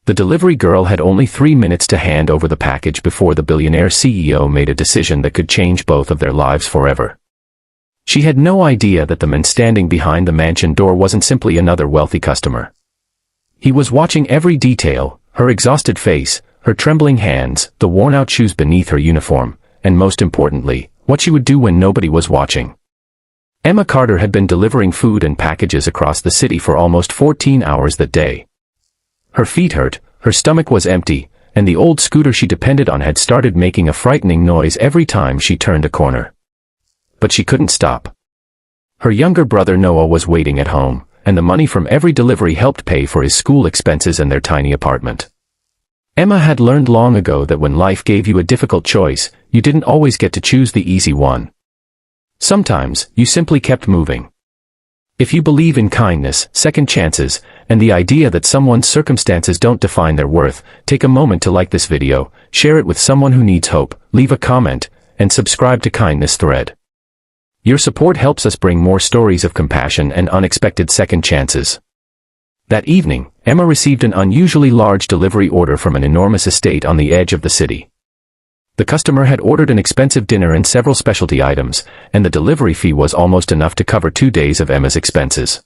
The delivery girl had only 3 minutes to hand over the package before the billionaire CEO made a decision that could change both of their lives forever. She had no idea that the man standing behind the mansion door wasn't simply another wealthy customer. He was watching every detail, her exhausted face, her trembling hands, the worn-out shoes beneath her uniform, and most importantly, what she would do when nobody was watching. Emma Carter had been delivering food and packages across the city for almost 14 hours that day. Her feet hurt, her stomach was empty, and the old scooter she depended on had started making a frightening noise every time she turned a corner. But she couldn't stop. Her younger brother Noah was waiting at home, and the money from every delivery helped pay for his school expenses and their tiny apartment. Emma had learned long ago that when life gave you a difficult choice, you didn't always get to choose the easy one. Sometimes, you simply kept moving. If you believe in kindness, second chances, and the idea that someone's circumstances don't define their worth, take a moment to like this video, share it with someone who needs hope, leave a comment, and subscribe to Kindness Thread. Your support helps us bring more stories of compassion and unexpected second chances. That evening, Emma received an unusually large delivery order from an enormous estate on the edge of the city. The customer had ordered an expensive dinner and several specialty items, and the delivery fee was almost enough to cover 2 days of Emma's expenses.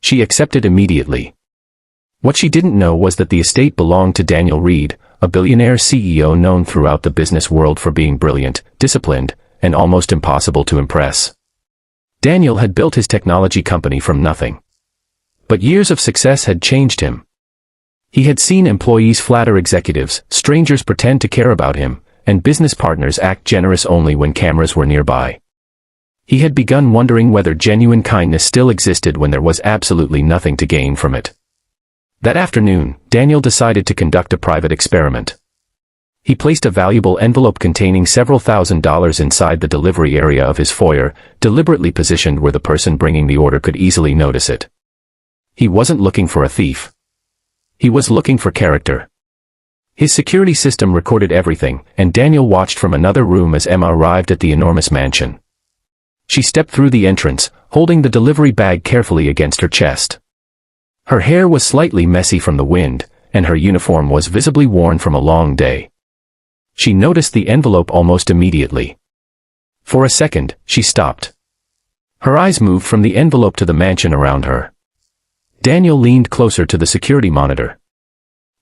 She accepted immediately. What she didn't know was that the estate belonged to Daniel Reed, a billionaire CEO known throughout the business world for being brilliant, disciplined, and almost impossible to impress. Daniel had built his technology company from nothing. But years of success had changed him. He had seen employees flatter executives, strangers pretend to care about him, and business partners act generous only when cameras were nearby. He had begun wondering whether genuine kindness still existed when there was absolutely nothing to gain from it. That afternoon, Daniel decided to conduct a private experiment. He placed a valuable envelope containing several $1,000s inside the delivery area of his foyer, deliberately positioned where the person bringing the order could easily notice it. He wasn't looking for a thief. He was looking for character. His security system recorded everything, and Daniel watched from another room as Emma arrived at the enormous mansion. She stepped through the entrance, holding the delivery bag carefully against her chest. Her hair was slightly messy from the wind, and her uniform was visibly worn from a long day. She noticed the envelope almost immediately. For a second, she stopped. Her eyes moved from the envelope to the mansion around her. Daniel leaned closer to the security monitor.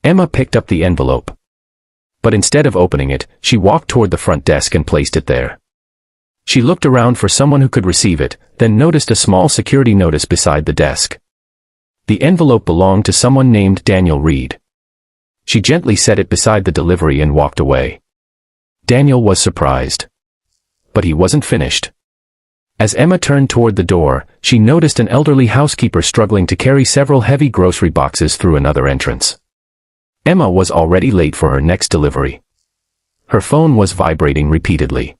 Emma picked up the envelope. But instead of opening it, she walked toward the front desk and placed it there. She looked around for someone who could receive it, then noticed a small security notice beside the desk. The envelope belonged to someone named Daniel Reed. She gently set it beside the delivery and walked away. Daniel was surprised. But he wasn't finished. As Emma turned toward the door, she noticed an elderly housekeeper struggling to carry several heavy grocery boxes through another entrance. Emma was already late for her next delivery. Her phone was vibrating repeatedly.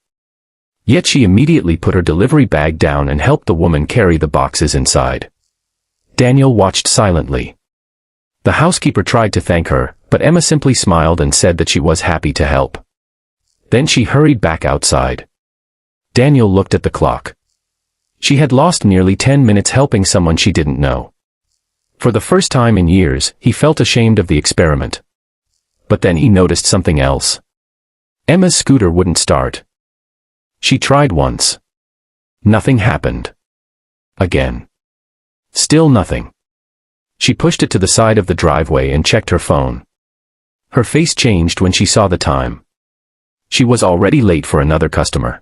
Yet she immediately put her delivery bag down and helped the woman carry the boxes inside. Daniel watched silently. The housekeeper tried to thank her, but Emma simply smiled and said that she was happy to help. Then she hurried back outside. Daniel looked at the clock. She had lost nearly 10 minutes helping someone she didn't know. For the first time in years, he felt ashamed of the experiment. But then he noticed something else. Emma's scooter wouldn't start. She tried once. Nothing happened. Again. Still nothing. She pushed it to the side of the driveway and checked her phone. Her face changed when she saw the time. She was already late for another customer.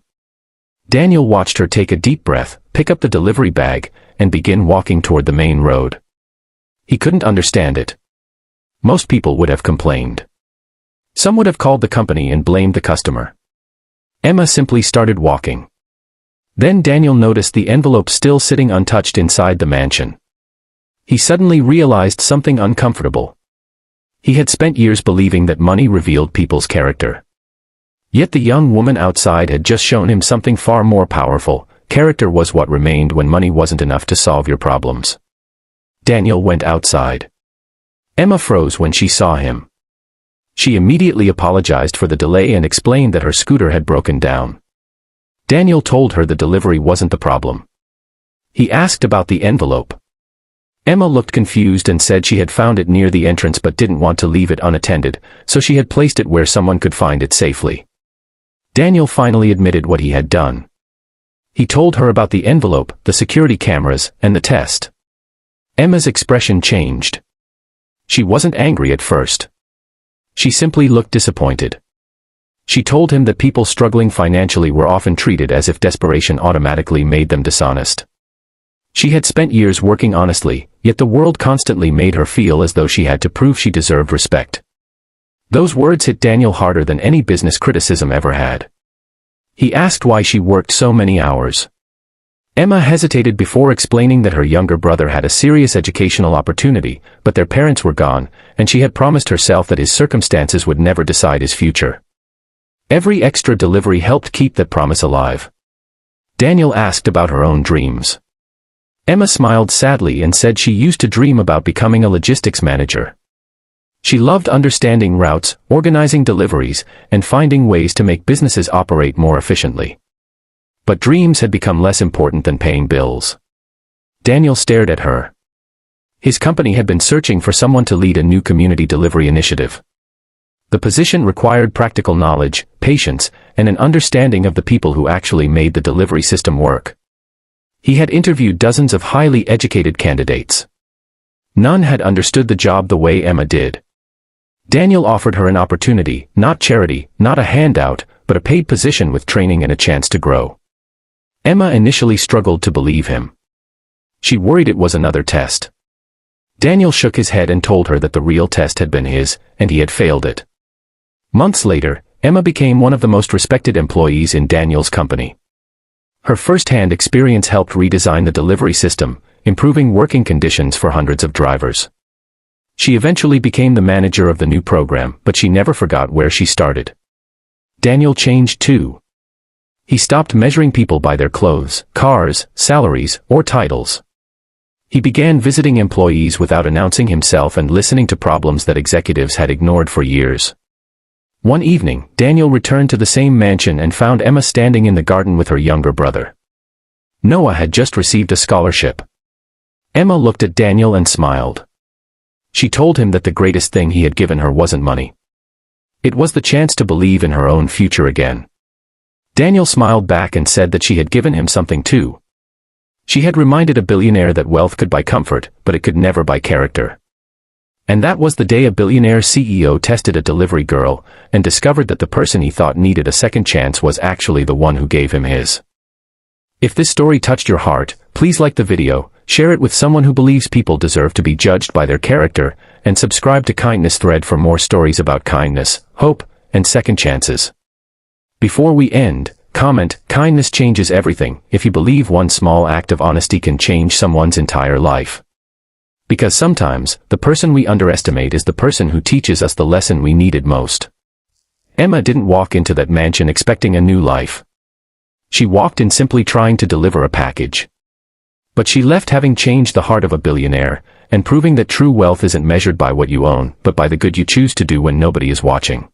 Daniel watched her take a deep breath, pick up the delivery bag, and begin walking toward the main road. He couldn't understand it. Most people would have complained. Some would have called the company and blamed the customer. Emma simply started walking. Then Daniel noticed the envelope still sitting untouched inside the mansion. He suddenly realized something uncomfortable. He had spent years believing that money revealed people's character. Yet the young woman outside had just shown him something far more powerful. Character was what remained when money wasn't enough to solve your problems. Daniel went outside. Emma froze when she saw him. She immediately apologized for the delay and explained that her scooter had broken down. Daniel told her the delivery wasn't the problem. He asked about the envelope. Emma looked confused and said she had found it near the entrance but didn't want to leave it unattended, so she had placed it where someone could find it safely. Daniel finally admitted what he had done. He told her about the envelope, the security cameras, and the test. Emma's expression changed. She wasn't angry at first. She simply looked disappointed. She told him that people struggling financially were often treated as if desperation automatically made them dishonest. She had spent years working honestly, yet the world constantly made her feel as though she had to prove she deserved respect. Those words hit Daniel harder than any business criticism ever had. He asked why she worked so many hours. Emma hesitated before explaining that her younger brother had a serious educational opportunity, but their parents were gone, and she had promised herself that his circumstances would never decide his future. Every extra delivery helped keep that promise alive. Daniel asked about her own dreams. Emma smiled sadly and said she used to dream about becoming a logistics manager. She loved understanding routes, organizing deliveries, and finding ways to make businesses operate more efficiently. But dreams had become less important than paying bills. Daniel stared at her. His company had been searching for someone to lead a new community delivery initiative. The position required practical knowledge, patience, and an understanding of the people who actually made the delivery system work. He had interviewed dozens of highly educated candidates. None had understood the job the way Emma did. Daniel offered her an opportunity, not charity, not a handout, but a paid position with training and a chance to grow. Emma initially struggled to believe him. She worried it was another test. Daniel shook his head and told her that the real test had been his, and he had failed it. Months later, Emma became one of the most respected employees in Daniel's company. Her first-hand experience helped redesign the delivery system, improving working conditions for hundreds of drivers. She eventually became the manager of the new program, but she never forgot where she started. Daniel changed too. He stopped measuring people by their clothes, cars, salaries, or titles. He began visiting employees without announcing himself and listening to problems that executives had ignored for years. One evening, Daniel returned to the same mansion and found Emma standing in the garden with her younger brother. Noah had just received a scholarship. Emma looked at Daniel and smiled. She told him that the greatest thing he had given her wasn't money. It was the chance to believe in her own future again. Daniel smiled back and said that she had given him something too. She had reminded a billionaire that wealth could buy comfort, but it could never buy character. And that was the day a billionaire CEO tested a delivery girl, and discovered that the person he thought needed a second chance was actually the one who gave him his. If this story touched your heart, please like the video, share it with someone who believes people deserve to be judged by their character, and subscribe to Kindness Thread for more stories about kindness, hope, and second chances. Before we end, comment, kindness changes everything, if you believe one small act of honesty can change someone's entire life. Because sometimes, the person we underestimate is the person who teaches us the lesson we needed most. Emma didn't walk into that mansion expecting a new life. She walked in simply trying to deliver a package. But she left having changed the heart of a billionaire, and proving that true wealth isn't measured by what you own, but by the good you choose to do when nobody is watching.